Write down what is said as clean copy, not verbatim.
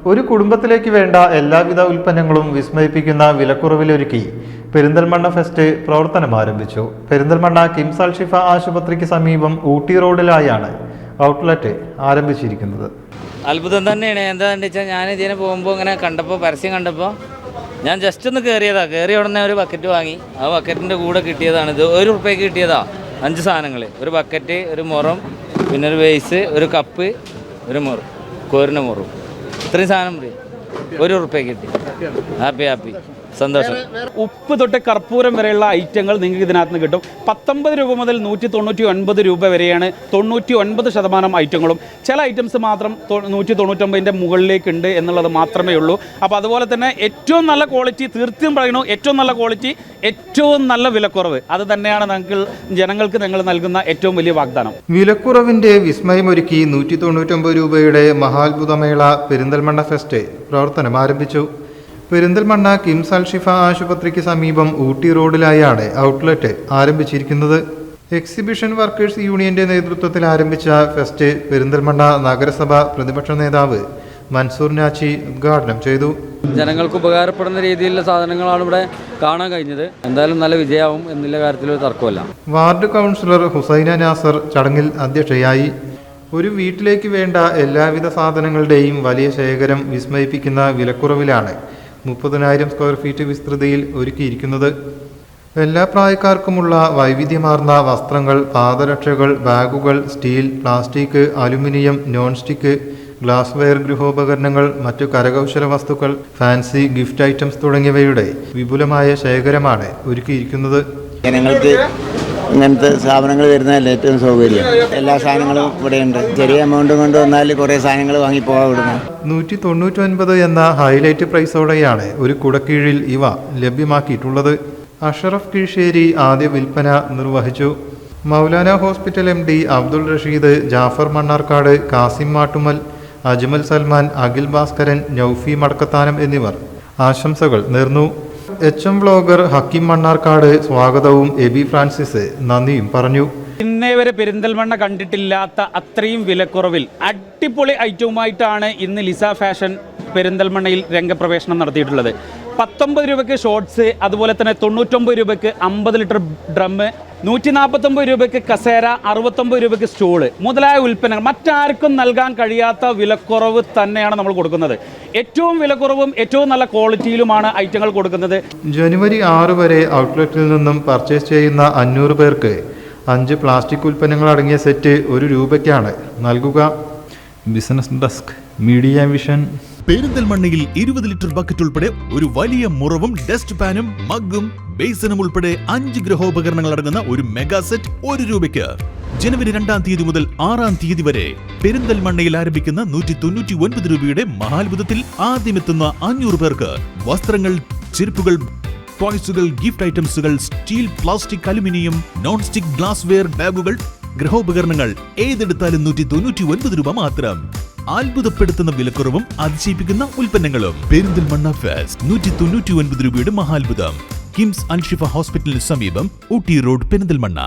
ഒരു കുടുംബത്തിലേക്ക് വേണ്ട എല്ലാവിധ ഉൽപ്പന്നങ്ങളും വിസ്മയിപ്പിക്കുന്ന വിലക്കുറവിലൊരുക്കി പെരിന്തൽമണ്ണ ഫെസ്റ്റ് പ്രവർത്തനം ആരംഭിച്ചു. പെരിന്തൽമണ്ണ കിംസ് അൽ ഷിഫ ആശുപത്രിക്ക് സമീപം ഊട്ടി റോഡിലായാണ് ഔട്ട്ലെറ്റ് ആരംഭിച്ചിരിക്കുന്നത്. അത്ഭുതം തന്നെയാണ്. എന്താണെന്ന് വെച്ചാൽ ഞാൻ ഇതിനെ പോകുമ്പോൾ ഇങ്ങനെ കണ്ടപ്പോൾ, പരസ്യം കണ്ടപ്പോൾ ഞാൻ ജസ്റ്റ് ഒന്ന് കയറിയ ഉടനെ ഒരു ബക്കറ്റ് വാങ്ങി. ആ ബക്കറ്റിൻ്റെ കൂടെ കിട്ടിയതാണ് ഇത്. ₹1 കിട്ടിയതാ 5 സാധനങ്ങൾ. ഒരു ബക്കറ്റ്, ഒരു മുറം, പിന്നെ ഒരു വേസ്, ഒരു കപ്പ്, ഒരു മുറും, കോരിന മുറും. ഇത്രയും സാധനം ₹1 കിട്ടി. ഹാപ്പി സന്തോഷം. ഉപ്പ് തൊട്ട് കർപ്പൂരം വരെയുള്ള ഐറ്റങ്ങൾ നിങ്ങൾക്ക് ഇതിനകത്ത് നിന്ന് കിട്ടും. 19 രൂപ മുതൽ 199 രൂപ വരെയാണ് 99% ഐറ്റങ്ങളും. ചില ഐറ്റംസ് മാത്രം 199ൻ്റെ മുകളിലേക്കുണ്ട് എന്നുള്ളത് മാത്രമേ ഉള്ളൂ. അപ്പോൾ അതുപോലെ തന്നെ ഏറ്റവും നല്ല ക്വാളിറ്റി, തീർച്ചയായും പറയണു, ഏറ്റവും നല്ല ക്വാളിറ്റി, ഏറ്റവും നല്ല വിലക്കുറവ്, അത് തന്നെയാണ് ജനങ്ങൾക്ക് നിങ്ങൾ നൽകുന്ന ഏറ്റവും വലിയ വാഗ്ദാനം. വിലക്കുറവിന്റെ വിസ്മയമൊരുക്കി 199 രൂപയുടെ മഹാത്ഭുതമേള പെരിന്തൽമണ്ണ ഫെസ്റ്റ് പ്രവർത്തനം ആരംഭിച്ചു. പെരിന്തൽമണ്ണ കിംസ് അൽ ഷിഫ ആശുപത്രിക്ക് സമീപം ഊട്ടി റോഡിലായാണ് ഔട്ട്ലെറ്റ് ആരംഭിച്ചിരിക്കുന്നത്. എക്സിബിഷൻ വർക്കേഴ്സ് യൂണിയന്റെ നേതൃത്വത്തിൽ ആരംഭിച്ച ഫെസ്റ്റ് പെരിന്തൽമണ്ണ നഗരസഭ പ്രതിപക്ഷ നേതാവ് മൻസൂർ നാച്ചി ഉദ്ഘാടനം ചെയ്തു. ജനങ്ങൾക്ക് ഉപകാരപ്പെടുന്ന രീതിയിലുള്ള സാധനങ്ങളാണ് ഇവിടെ കാണാൻ കഴിഞ്ഞത്. എന്തായാലും നല്ല വിജയമാവും എന്നുള്ള കാര്യത്തിൽ ഒരു തർക്കമല്ല. വാർഡ് കൗൺസിലർ ഹുസൈന നാസർ ചടങ്ങിൽ അധ്യക്ഷയായി. ഒരു വീട്ടിലേക്ക് വേണ്ട എല്ലാവിധ സാധനങ്ങളുടെയും വലിയ ശേഖരം വിസ്മയിപ്പിക്കുന്ന വിലക്കുറവിലാണ് 30,000 സ്ക്വയർ ഫീറ്റ് വിസ്തൃതിയിൽ ഒരുക്കിയിരിക്കുന്നത്. എല്ലാ പ്രായക്കാർക്കുമുള്ള വൈവിധ്യമാർന്ന വസ്ത്രങ്ങൾ, പാദരക്ഷകൾ, ബാഗുകൾ, steel, plastic, aluminium, non stick, glassware, ഗൃഹോപകരണങ്ങൾ, മറ്റു കരകൗശല വസ്തുക്കൾ, ഫാൻസി ഗിഫ്റ്റ് ഐറ്റംസ് തുടങ്ങിയവയുടെ വിപുലമായ ശേഖരമാണ് ഒരുക്കിയിരിക്കുന്നത്. ജനങ്ങൾക്ക് ഇങ്ങനത്തെ സ്ഥാപനങ്ങൾ വരുന്നതല്ല ഏറ്റവും സൗകര്യം. എല്ലാ സാധനങ്ങളും ഇവിടെയുണ്ട്. ചെറിയ എമൗണ്ട് കൊണ്ട് വന്നാൽ കുറേ സാധനങ്ങൾ വാങ്ങിപ്പോകാൻ വിടുന്നത്. 199 എന്ന ഹൈലൈറ്റ് പ്രൈസോടെയാണ് ഒരു കുടക്കീഴിൽ ഇവ ലഭ്യമാക്കിയിട്ടുള്ളത്. അഷറഫ് കീഴ്ശ്ശേരി ആദ്യ വിൽപ്പന നിർവഹിച്ചു. മൗലാന ഹോസ്പിറ്റൽ MD അബ്ദുൾ റഷീദ്, ജാഫർ മണ്ണാർക്കാട്, കാസിം മാട്ടുമൽ, അജ്മൽ സൽമാൻ, അഖിൽ ഭാസ്കരൻ, നൌഫി മടക്കത്താനം എന്നിവർ ആശംസകൾ നേർന്നു. HM വ്ലോഗർ ഹക്കീം മണ്ണാർക്കാട് സ്വാഗതവും എബി ഫ്രാൻസിസ് നന്ദിയും പറഞ്ഞു. ഇന്നേ വരെ പെരിന്തൽമണ്ണ കണ്ടിട്ടില്ലാത്ത അത്രയും വിലക്കുറവിൽ അടിപൊളി ഐറ്റവുമായിട്ടാണ് ഇന്ന് ലിസ ഫാഷൻ പെരിന്തൽമണ്ണയിൽ രംഗപ്രവേശനം നടത്തിയിട്ടുള്ളത്. 19 രൂപയ്ക്ക് ഷോർട്സ്, അതുപോലെ തന്നെ 99 രൂപയ്ക്ക് 50 ലിറ്റർ ഡ്രമ്മ്, 149 രൂപയ്ക്ക് കസേര, 69 രൂപയ്ക്ക് സ്റ്റൂള് മുതലായ ഉൽപ്പന്നങ്ങൾ മറ്റാർക്കും നൽകാൻ കഴിയാത്ത വിലക്കുറവ് തന്നെയാണ് നമ്മൾ കൊടുക്കുന്നത്. ഏറ്റവും വിലക്കുറവും ഏറ്റവും നല്ല ക്വാളിറ്റിയിലുമാണ് ഐറ്റങ്ങൾ കൊടുക്കുന്നത്. ജനുവരി 6 വരെ ഔട്ട്ലെറ്റിൽ നിന്നും പർച്ചേസ് ചെയ്യുന്ന 500 പേർക്ക് 5 പ്ലാസ്റ്റിക് ഉൽപ്പന്നങ്ങൾ അടങ്ങിയ സെറ്റ് ₹1 നൽകുക. Business desk, media vision. പെരിന്തൽമണ്ണയിൽ 20 ലിറ്റർ ബക്കറ്റ് ഉൾപ്പെടെ ഒരു വലിയ മുറവും ഡസ്റ്റ് പാനും മഗ്ഗും ബേസനും ഉൾപ്പെടെ 5 ഗൃഹോപകരണങ്ങൾ അടങ്ങുന്ന ഒരു മെഗാ സെറ്റ് ₹1. ജനുവരി 2-ാം തീയതി മുതൽ 6-ാം തീയതി വരെ പെരിന്തൽമണ്ണയിൽ ആരംഭിക്കുന്ന 199 രൂപയുടെ മഹാത്ഭുതത്തിൽ ആദ്യമെത്തുന്ന 500 പേർക്ക് വസ്ത്രങ്ങൾ, ചെരുപ്പുകൾ, ടോയ്സുകൾ, ഗിഫ്റ്റ് ഐറ്റംസുകൾ, steel, plastic, aluminium, non stick, glassware, ബാഗുകൾ, ഗൃഹോപകരണങ്ങൾ ഏതെടുത്താലും 199 രൂപ മാത്രം. അത്ഭുതപ്പെടുത്തുന്ന വിലക്കുറവും അതിശയിപ്പിക്കുന്ന ഉൽപ്പന്നങ്ങളും. പെരിന്തൽമണ്ണ ഫെസ്റ്റ് 199 രൂപയുടെ മഹാത്ഭുതം. കിംസ് അൽ ഷിഫ ഹോസ്പിറ്റലിന് സമീപം ഊട്ടി റോഡ്, പെരിന്തൽമണ്ണ.